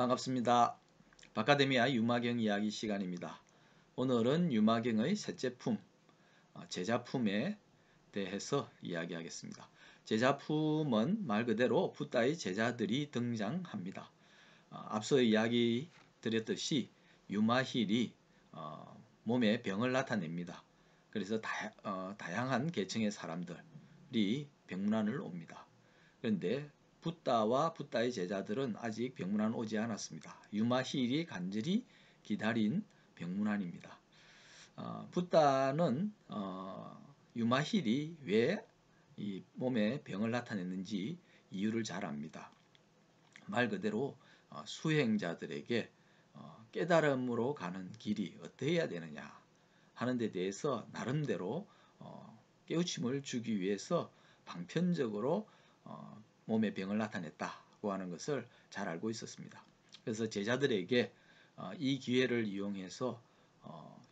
반갑습니다. 바카데미아 유마경 이야기 시간입니다. 오늘은 유마경의 셋째 품, 제자품에 대해서 이야기하겠습니다. 제자품은 말 그대로 붓다의 제자들이 등장합니다. 앞서 이야기 드렸듯이 유마힐이 몸에 병을 나타냅니다. 그래서 다양한 계층의 사람들이 병문안을 옵니다. 그런데 붓다와 붓다의 제자들은 아직 병문안 오지 않았습니다. 유마힐이 간절히 기다린 병문안입니다. 붓다는 유마힐이 왜 이 몸에 병을 나타냈는지 이유를 잘 압니다. 말 그대로 수행자들에게 깨달음으로 가는 길이 어떠해야 되느냐 하는 데 대해서 나름대로 깨우침을 주기 위해서 방편적으로 몸에 병을 나타냈다고 하는 것을 잘 알고 있었습니다. 그래서 제자들에게 이 기회를 이용해서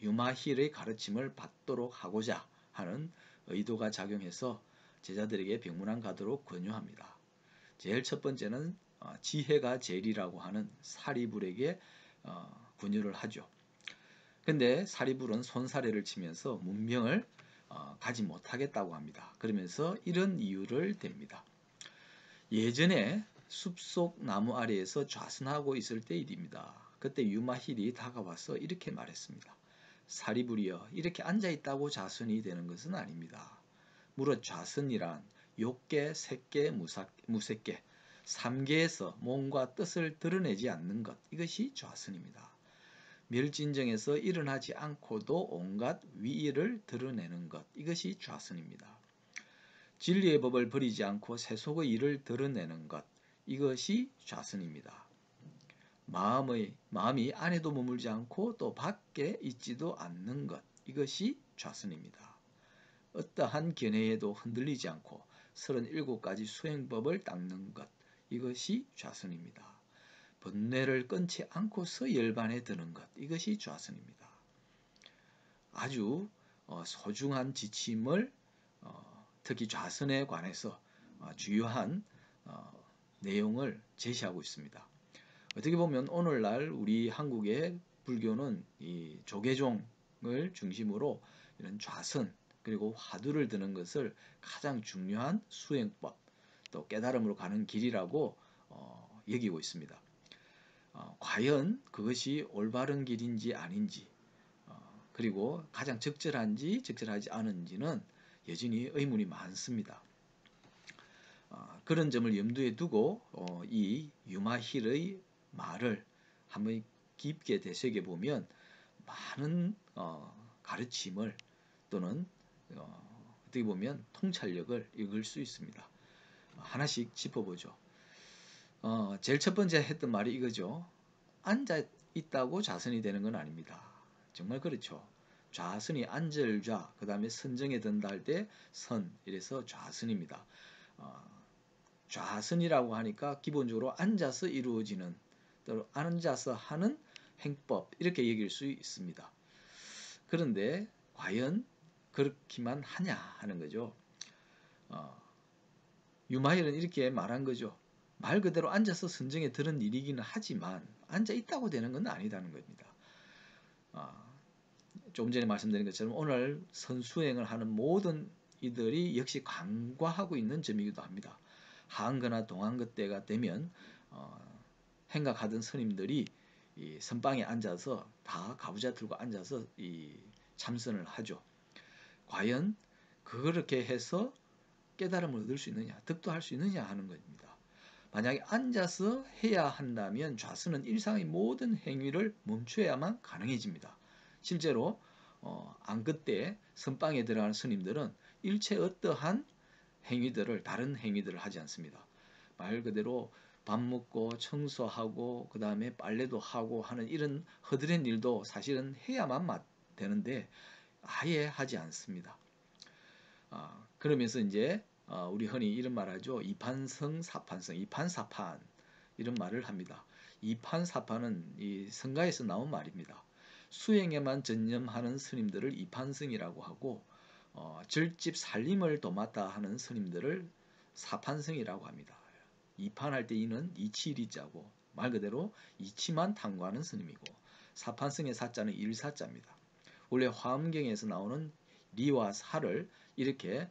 유마힐의 가르침을 받도록 하고자 하는 의도가 작용해서 제자들에게 병문안 가도록 권유합니다. 제일 첫 번째는 지혜가 제일이라고 하는 사리불에게 권유를 하죠. 근데 사리불은 손사래를 치면서 문병을 가지 못하겠다고 합니다. 그러면서 이런 이유를 댑니다. 예전에 숲속 나무 아래에서 좌선하고 있을 때 일입니다. 그때 유마힐이 다가와서 이렇게 말했습니다. 사리불이여, 이렇게 앉아있다고 좌선이 되는 것은 아닙니다. 무릇 좌선이란 욕계, 색계, 무색계, 삼계에서 몸과 뜻을 드러내지 않는 것, 이것이 좌선입니다. 멸진정에서 일어나지 않고도 온갖 위의를 드러내는 것, 이것이 좌선입니다. 진리의 법을 버리지 않고 세속의 일을 드러내는 것, 이것이 좌선입니다. 마음이 안에도 머물지 않고 또 밖에 있지도 않는 것, 이것이 좌선입니다. 어떠한 견해에도 흔들리지 않고 37가지 수행법을 닦는 것, 이것이 좌선입니다. 번뇌를 끊지 않고서 열반에 드는 것, 이것이 좌선입니다. 아주 소중한 지침을 특히 좌선에 관해서 주요한 내용을 제시하고 있습니다. 어떻게 보면 오늘날 우리 한국의 불교는 이 조계종을 중심으로 이런 좌선 그리고 화두를 드는 것을 가장 중요한 수행법 또 깨달음으로 가는 길이라고 여기고 있습니다. 과연 그것이 올바른 길인지 아닌지 그리고 가장 적절한지 적절하지 않은지는 여전히 의문이 많습니다. 그런 점을 염두에 두고 이 유마힐의 말을 한번 깊게 되새겨보면 많은 가르침을 또는 어떻게 보면 통찰력을 읽을 수 있습니다. 하나씩 짚어보죠. 제일 첫 번째 했던 말이 이거죠. 앉아 있다고 좌선이 되는 건 아닙니다. 정말 그렇죠. 좌선이 앉을좌, 그 다음에 선정에 든다 할 때 선, 이래서 좌선입니다. 좌선이라고 하니까 기본적으로 앉아서 이루어지는, 또 앉아서 하는 행법, 이렇게 얘기할 수 있습니다. 그런데 과연 그렇기만 하냐 하는 거죠. 유마힐은 이렇게 말한 거죠. 말 그대로 앉아서 선정에 드는 일이기는 하지만 앉아 있다고 되는 건 아니다는 겁니다. 조금 전에 말씀드린 것처럼 오늘 선수행을 하는 모든 이들이 역시 간과하고 있는 점이기도 합니다. 한거나 동한거 때가 되면 행각하던 스님들이 이 선방에 앉아서 다 가부좌 들고 앉아서 이 참선을 하죠. 과연 그렇게 해서 깨달음을 얻을 수 있느냐, 득도할 수 있느냐 하는 겁니다. 만약에 앉아서 해야 한다면 좌선은 일상의 모든 행위를 멈춰야만 가능해집니다. 실제로 안끝 때 선방에 들어가는 스님들은 일체 어떠한 행위들을 다른 행위들을 하지 않습니다. 말 그대로 밥 먹고 청소하고 그 다음에 빨래도 하고 하는 이런 허드렛 일도 사실은 해야만 되는데 아예 하지 않습니다. 그러면서 이제 우리 흔히 이런 말 하죠. 이판성 사판성, 이판사판 이런 말을 합니다. 이판사판은 이 성가에서 나온 말입니다. 수행에만 전념하는 스님들을 이판성이라고 하고 절집 살림을 도맡아 하는 스님들을 사판성이라고 합니다. 이판할 때 이는 이치리자고 말 그대로 이치만 탐구하는 스님이고, 사판성의 사자는 일사자입니다. 원래 화엄경에서 나오는 리와 사를 이렇게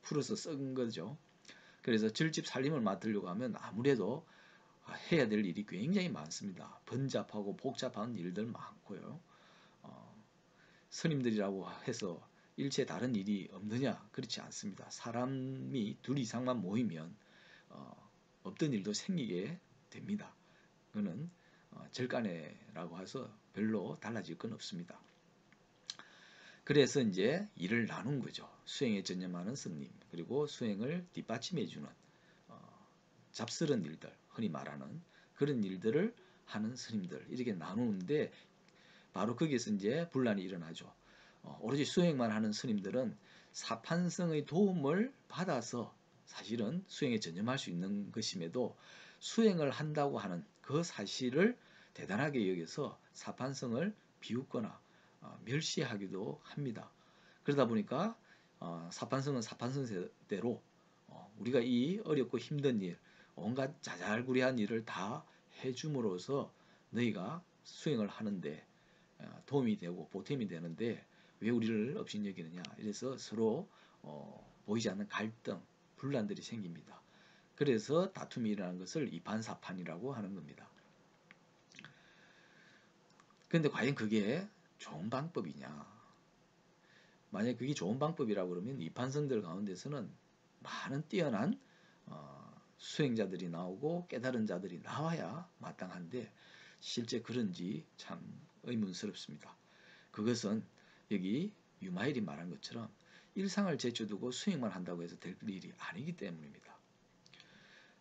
풀어서 쓴 거죠. 그래서 절집 살림을 맡으려고 하면 아무래도 해야 될 일이 굉장히 많습니다. 번잡하고 복잡한 일들 많고요. 스님들이라고 해서 일체 다른 일이 없느냐? 그렇지 않습니다. 사람이 둘 이상만 모이면 없던 일도 생기게 됩니다. 그거는 절간에라고 해서 별로 달라질 건 없습니다. 그래서 이제 일을 나눈 거죠. 수행에 전념하는 스님, 그리고 수행을 뒷받침해주는 잡스런 일들, 흔히 말하는 그런 일들을 하는 스님들, 이렇게 나누는데 바로 거기에서 이제 분란이 일어나죠. 오로지 수행만 하는 스님들은 사판성의 도움을 받아서 사실은 수행에 전념할 수 있는 것임에도 수행을 한다고 하는 그 사실을 대단하게 여겨서 사판성을 비웃거나 멸시하기도 합니다. 그러다 보니까 사판성은 사판성대로 우리가 이 어렵고 힘든 일, 온갖 자잘구레한 일을 다 해줌으로써 너희가 수행을 하는데 도움이 되고 보탬이 되는데 왜 우리를 업신여기느냐, 이래서 서로 보이지 않는 갈등, 분란들이 생깁니다. 그래서 다툼이 일어나는 것을 이판사판이라고 하는 겁니다. 그런데 과연 그게 좋은 방법이냐? 만약 그게 좋은 방법이라고 그러면 이판성들 가운데서는 많은 뛰어난 수행자들이 나오고 깨달은 자들이 나와야 마땅한데 실제 그런지 참 의문스럽습니다. 그것은 여기 유마일이 말한 것처럼 일상을 제쳐두고 수행만 한다고 해서 될 일이 아니기 때문입니다.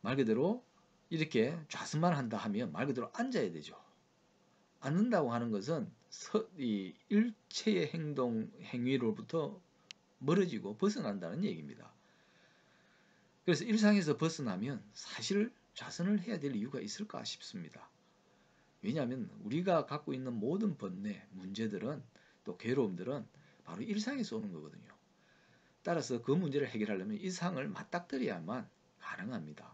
말 그대로 이렇게 좌선만 한다 하면 말 그대로 앉아야 되죠. 앉는다고 하는 것은 이 일체의 행위로부터 멀어지고 벗어난다는 얘기입니다. 그래서 일상에서 벗어나면 사실 좌선을 해야 될 이유가 있을까 싶습니다. 왜냐하면 우리가 갖고 있는 모든 번뇌, 문제들은 또 괴로움들은 바로 일상에서 오는 거거든요. 따라서 그 문제를 해결하려면 일상을 맞닥뜨려야만 가능합니다.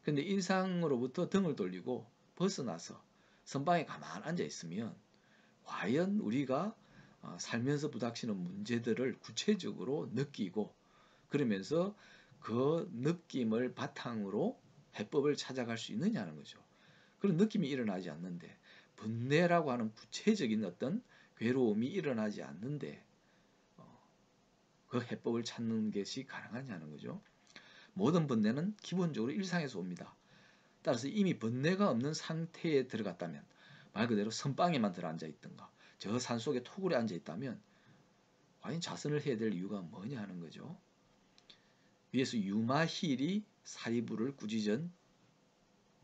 그런데 일상으로부터 등을 돌리고 벗어나서 선방에 가만 앉아 있으면 과연 우리가 살면서 부닥치는 문제들을 구체적으로 느끼고 그러면서 그 느낌을 바탕으로 해법을 찾아갈 수 있느냐는 거죠. 그런 느낌이 일어나지 않는데, 번뇌라고 하는 구체적인 어떤 괴로움이 일어나지 않는데 그 해법을 찾는 것이 가능하냐는 거죠. 모든 번뇌는 기본적으로 일상에서 옵니다. 따라서 이미 번뇌가 없는 상태에 들어갔다면, 말 그대로 선방에만 들어앉아 있던가 저 산속에 토굴에 앉아 있다면 과연 자선을 해야 될 이유가 뭐냐 하는 거죠. 위에서 유마힐이 사리부를 꾸짖은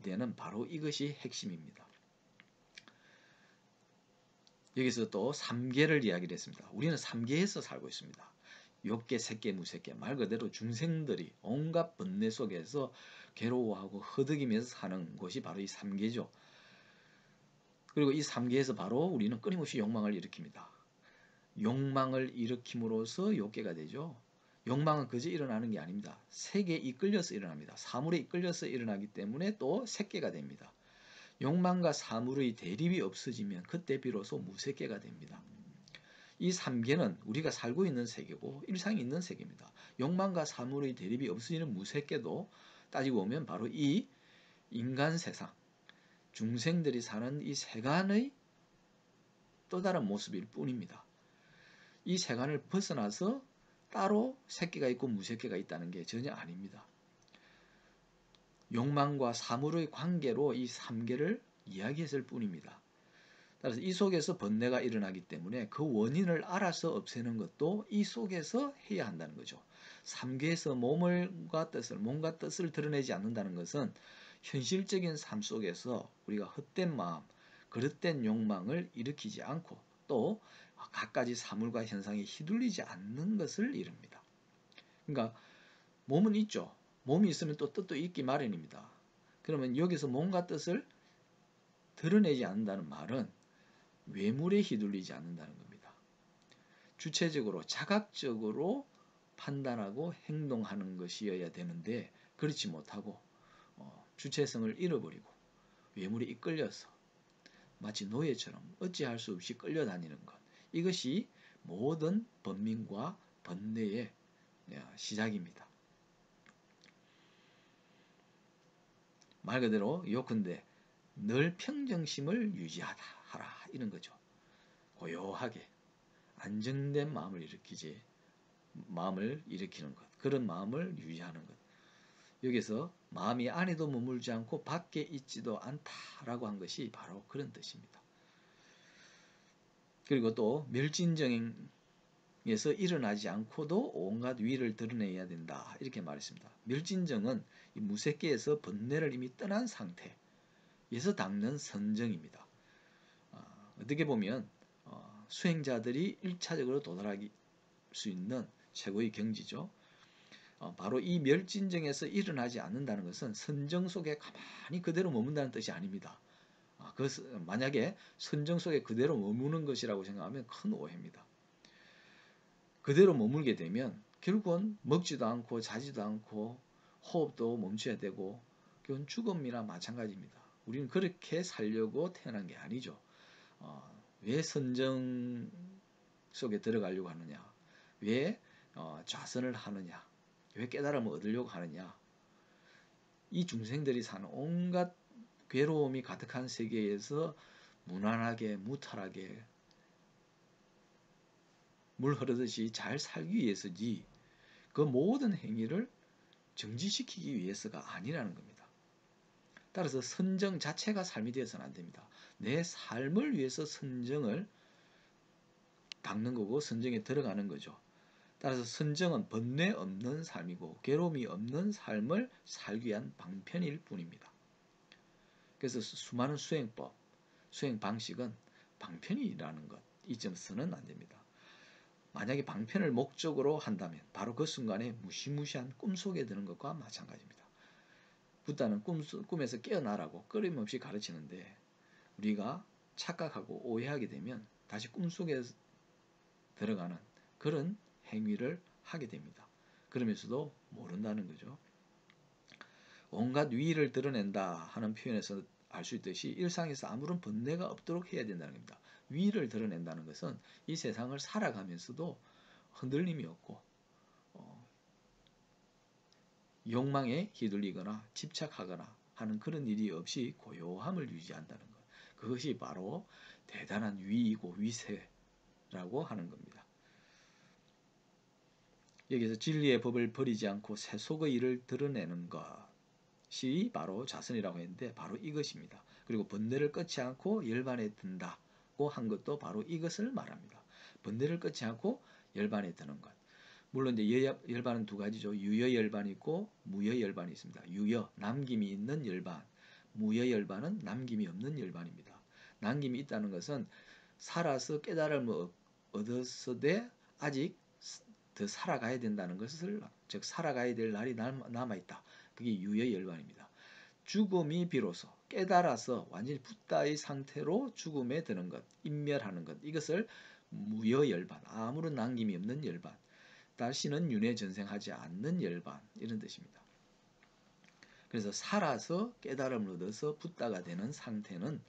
데는 바로 이것이 핵심입니다. 여기서 또 3계를 이야기를 했습니다. 우리는 3계에서 살고 있습니다. 욕계, 색계, 무색계, 말 그대로 중생들이 온갖 번뇌 속에서 괴로워하고 허덕이면서 사는 곳이 바로 이 3계죠. 그리고 이 3계에서 바로 우리는 끊임없이 욕망을 일으킵니다. 욕망을 일으킴으로써 욕계가 되죠. 욕망은 그저 일어나는 게 아닙니다. 색에 이끌려서 일어납니다. 사물에 이끌려서 일어나기 때문에 또 색계가 됩니다. 욕망과 사물의 대립이 없어지면 그때 비로소 무색계가 됩니다. 이 3계는 우리가 살고 있는 세계고 일상이 있는 세계입니다. 욕망과 사물의 대립이 없어지는 무색계도 따지고 보면 바로 이 인간 세상, 중생들이 사는 이 세간의 또 다른 모습일 뿐입니다. 이 세간을 벗어나서 따로 색계가 있고 무색계가 있다는 게 전혀 아닙니다. 욕망과 사물의 관계로 이 3계를 이야기했을 뿐입니다. 따라서 이 속에서 번뇌가 일어나기 때문에 그 원인을 알아서 없애는 것도 이 속에서 해야 한다는 거죠. 3계에서 몸과 뜻을 드러내지 않는다는 것은 현실적인 삶 속에서 우리가 헛된 마음, 그릇된 욕망을 일으키지 않고 또 갖가지 사물과 현상에 휘둘리지 않는 것을 이릅니다. 그러니까 몸은 있죠. 몸이 있으면 또 뜻도 있기 마련입니다. 그러면 여기서 몸과 뜻을 드러내지 않는다는 말은 외물에 휘둘리지 않는다는 겁니다. 주체적으로 자각적으로 판단하고 행동하는 것이어야 되는데 그렇지 못하고 주체성을 잃어버리고 외물에 이끌려서 마치 노예처럼 어찌할 수 없이 끌려다니는 것. 이것이 모든 번민과 번뇌의 시작입니다. 말 그대로 요컨대 늘 평정심을 유지하라 이런 거죠. 고요하게 안정된 마음을 일으키는 것. 그런 마음을 유지하는 것. 여기서 마음이 안에도 머물지 않고 밖에 있지도 않다라고 한 것이 바로 그런 뜻입니다. 그리고 또 멸진정에서 일어나지 않고도 온갖 위를 드러내야 된다 이렇게 말했습니다. 멸진정은 이 무색계에서 번뇌를 이미 떠난 상태에서 닦는 선정입니다. 어떻게 보면 수행자들이 1차적으로 도달할 수 있는 최고의 경지죠. 바로 이 멸진정에서 일어나지 않는다는 것은 선정 속에 가만히 그대로 머문다는 뜻이 아닙니다. 만약에 선정 속에 그대로 머무는 것이라고 생각하면 큰 오해입니다. 그대로 머물게 되면 결국은 먹지도 않고 자지도 않고 호흡도 멈춰야 되고 그건 죽음이나 마찬가지입니다. 우리는 그렇게 살려고 태어난 게 아니죠. 왜 선정 속에 들어가려고 하느냐? 왜 좌선을 하느냐? 왜 깨달음을 얻으려고 하느냐? 이 중생들이 사는 온갖 괴로움이 가득한 세계에서 무난하게 무탈하게 물 흐르듯이 잘 살기 위해서지 그 모든 행위를 정지시키기 위해서가 아니라는 겁니다. 따라서 선정 자체가 삶이 되어서는 안 됩니다. 내 삶을 위해서 선정을 닦는 거고 선정에 들어가는 거죠. 따라서 선정은 번뇌 없는 삶이고 괴로움이 없는 삶을 살기 위한 방편일 뿐입니다. 그래서 수많은 수행법, 수행 방식은 방편이라는 것 잊어서는 안 됩니다. 만약에 방편을 목적으로 한다면 바로 그 순간에 무시무시한 꿈속에 드는 것과 마찬가지입니다. 부다는 꿈에서 깨어나라고 끊임없이 가르치는데 우리가 착각하고 오해하게 되면 다시 꿈속에 들어가는 그런 행위를 하게 됩니다. 그러면서도 모른다는 거죠. 온갖 위를 드러낸다 하는 표현에서 알 수 있듯이 일상에서 아무런 번뇌가 없도록 해야 된다는 겁니다. 위를 드러낸다는 것은 이 세상을 살아가면서도 흔들림이 없고 욕망에 휘둘리거나 집착하거나 하는 그런 일이 없이 고요함을 유지한다는 것. 그것이 바로 대단한 위이고 위세라고 하는 겁니다. 여기서 진리의 법을 버리지 않고 세속의 일을 드러내는 것이 바로 자선이라고 했는데 바로 이것입니다. 그리고 번뇌를 끊지 않고 열반에 든다고 한 것도 바로 이것을 말합니다. 번뇌를 끊지 않고 열반에 드는 것. 물론 이제 열반은 두 가지죠. 유여열반이 있고 무여열반이 있습니다. 유여, 남김이 있는 열반. 무여열반은 남김이 없는 열반입니다. 남김이 있다는 것은 살아서 깨달음을 얻었으되 아직 더 살아가야 된다는 것을, 즉 살아가야 될 날이 남아있다. 그게 유여열반입니다. 죽음이 비로소 깨달아서 완전히 붓다의 상태로 죽음에 드는 것, 인멸하는 것, 이것을 무여열반, 아무런 남김이 없는 열반, 다시는 윤회 전생하지 않는 열반, 이런 뜻입니다. 그래서 살아서 깨달음을 얻어서 붓다가 되는 상태는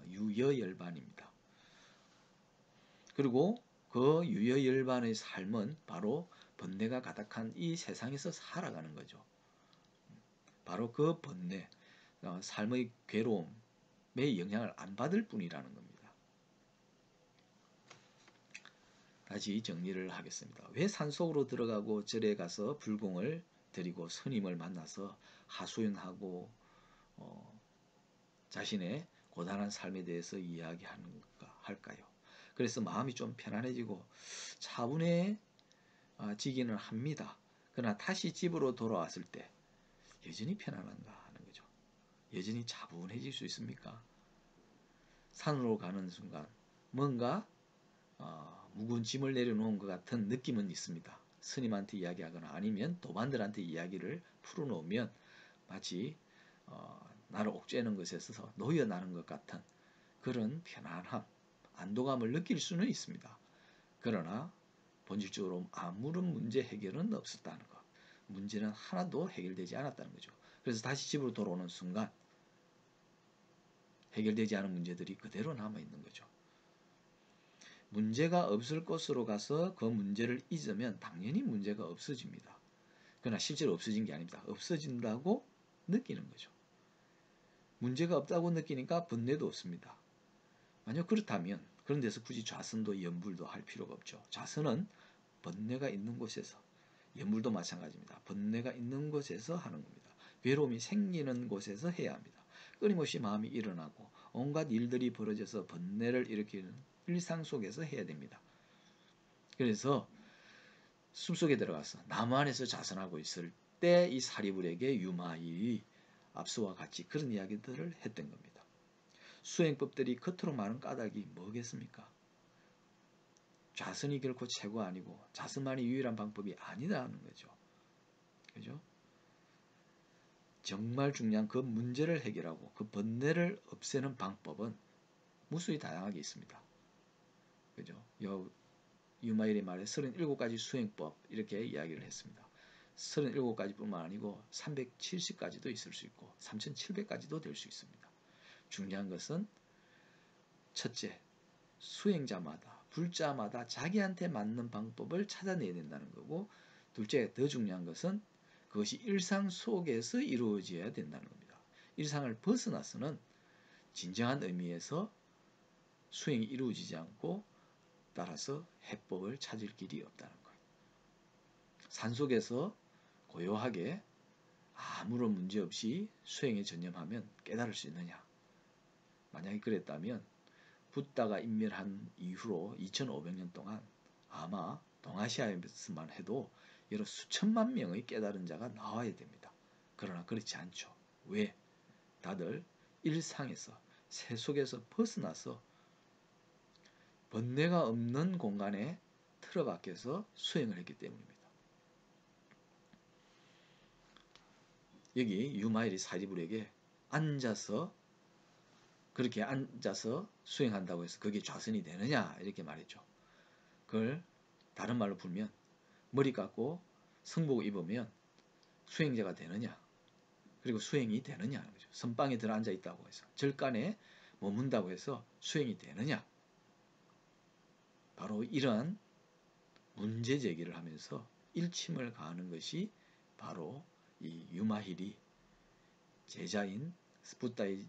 유여열반입니다. 그리고 그 유여열반의 삶은 바로 번뇌가 가득한 이 세상에서 살아가는 거죠. 바로 그 번뇌, 삶의 괴로움의 영향을 안 받을 뿐이라는 겁니다. 다시 정리를 하겠습니다. 왜 산속으로 들어가고 절에 가서 불공을 드리고 스님을 만나서 하소연하고 자신의 고단한 삶에 대해서 이야기하는가 할까요? 그래서 마음이 좀 편안해지고 차분해지기는 합니다. 그러나 다시 집으로 돌아왔을 때 여전히 편안한가 하는 거죠. 여전히 차분해질 수 있습니까? 산으로 가는 순간 뭔가 무거운 짐을 내려놓은 것 같은 느낌은 있습니다. 스님한테 이야기하거나 아니면 도반들한테 이야기를 풀어놓으면 마치 나를 옥죄는 것에서 놓여나는 것 같은 그런 편안함, 안도감을 느낄 수는 있습니다. 그러나 본질적으로 아무런 문제 해결은 없었다는 것, 문제는 하나도 해결되지 않았다는 거죠. 그래서 다시 집으로 돌아오는 순간 해결되지 않은 문제들이 그대로 남아있는 거죠. 문제가 없을 곳으로 가서 그 문제를 잊으면 당연히 문제가 없어집니다. 그러나 실제로 없어진 게 아닙니다. 없어진다고 느끼는 거죠. 문제가 없다고 느끼니까 번뇌도 없습니다. 만약 그렇다면 그런 데서 굳이 좌선도 연불도 할 필요가 없죠. 좌선은 번뇌가 있는 곳에서, 연불도 마찬가지입니다. 번뇌가 있는 곳에서 하는 겁니다. 괴로움이 생기는 곳에서 해야 합니다. 끊임없이 마음이 일어나고 온갖 일들이 벌어져서 번뇌를 일으키는 일상 속에서 해야 됩니다. 그래서 숨속에 들어가서 나무 안에서 자선하고 있을 때 이 사리불에게 유마일이 앞서와 같이 그런 이야기들을 했던 겁니다. 수행법들이 겉으로 많은 까닭이 뭐겠습니까? 좌선이 결코 최고 아니고 좌선만이 유일한 방법이 아니라는 거죠. 그죠? 정말 중요한 그 문제를 해결하고 그 번뇌를 없애는 방법은 무수히 다양하게 있습니다. 그죠? 유마일의 말에 37가지 수행법 이렇게 이야기를 했습니다. 37가지뿐만 아니고 370가지도 있을 수 있고 3700가지도 될 수 있습니다. 중요한 것은 첫째, 수행자마다 불자마다 자기한테 맞는 방법을 찾아내야 된다는 거고, 둘째, 더 중요한 것은 그것이 일상 속에서 이루어져야 된다는 겁니다. 일상을 벗어나서는 진정한 의미에서 수행이 이루어지지 않고 따라서 해법을 찾을 길이 없다는 거예요. 산속에서 고요하게 아무런 문제 없이 수행에 전념하면 깨달을 수 있느냐? 만약에 그랬다면 붓다가 인멸한 이후로 2500년 동안 아마 동아시아에서만 해도 여러 수천만 명의 깨달은 자가 나와야 됩니다. 그러나 그렇지 않죠. 왜? 다들 일상에서 세속에서 벗어나서 번뇌가 없는 공간에 틀어박혀서 수행을 했기 때문입니다. 여기 유마일이 사리불에게 그렇게 앉아서 수행한다고 해서 그게 좌선이 되느냐 이렇게 말했죠. 그걸 다른 말로 풀면 머리 깎고 성복 입으면 수행자가 되느냐, 그리고 수행이 되느냐 하는 거죠. 선방에 들어 앉아 있다고 해서, 절간에 머문다고 해서 수행이 되느냐, 바로 이러한 문제 제기를 하면서 일침을 가하는 것이 바로 이 유마힐이 제자인 붓다의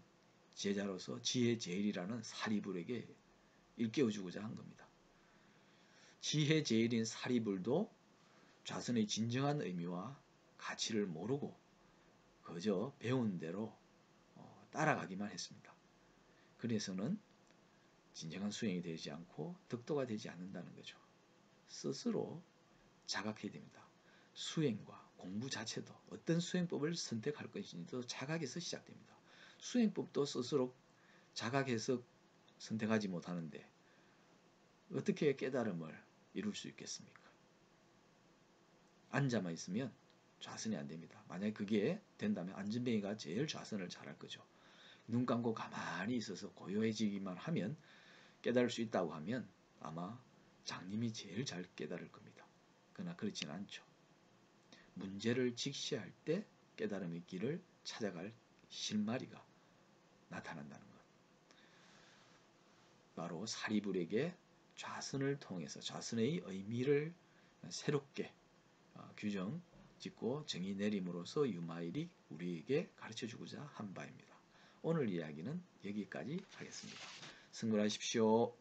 제자로서 지혜 제일이라는 사리불에게 일깨워주고자 한 겁니다. 지혜 제일인 사리불도 좌선의 진정한 의미와 가치를 모르고 그저 배운 대로 따라가기만 했습니다. 그래서는 진정한 수행이 되지 않고 득도가 되지 않는다는 거죠. 스스로 자각해야 됩니다. 수행과 공부 자체도 어떤 수행법을 선택할 것인지도 자각에서 시작됩니다. 수행법도 스스로 자각해서 선택하지 못하는데 어떻게 깨달음을 이룰 수 있겠습니까? 앉아만 있으면 좌선이 안 됩니다. 만약에 그게 된다면 안전뱅이가 제일 좌선을 잘할 거죠. 눈 감고 가만히 있어서 고요해지기만 하면 깨달을 수 있다고 하면 아마 장님이 제일 잘 깨달을 겁니다. 그러나 그렇지는 않죠. 문제를 직시할 때 깨달음의 길을 찾아갈 실마리가 나타난다는 것. 바로 사리불에게 좌선을 통해서 좌선의 의미를 새롭게 규정 짓고 정의 내림으로써 유마일이 우리에게 가르쳐주고자 한 바입니다. 오늘 이야기는 여기까지 하겠습니다. 승불하십시오.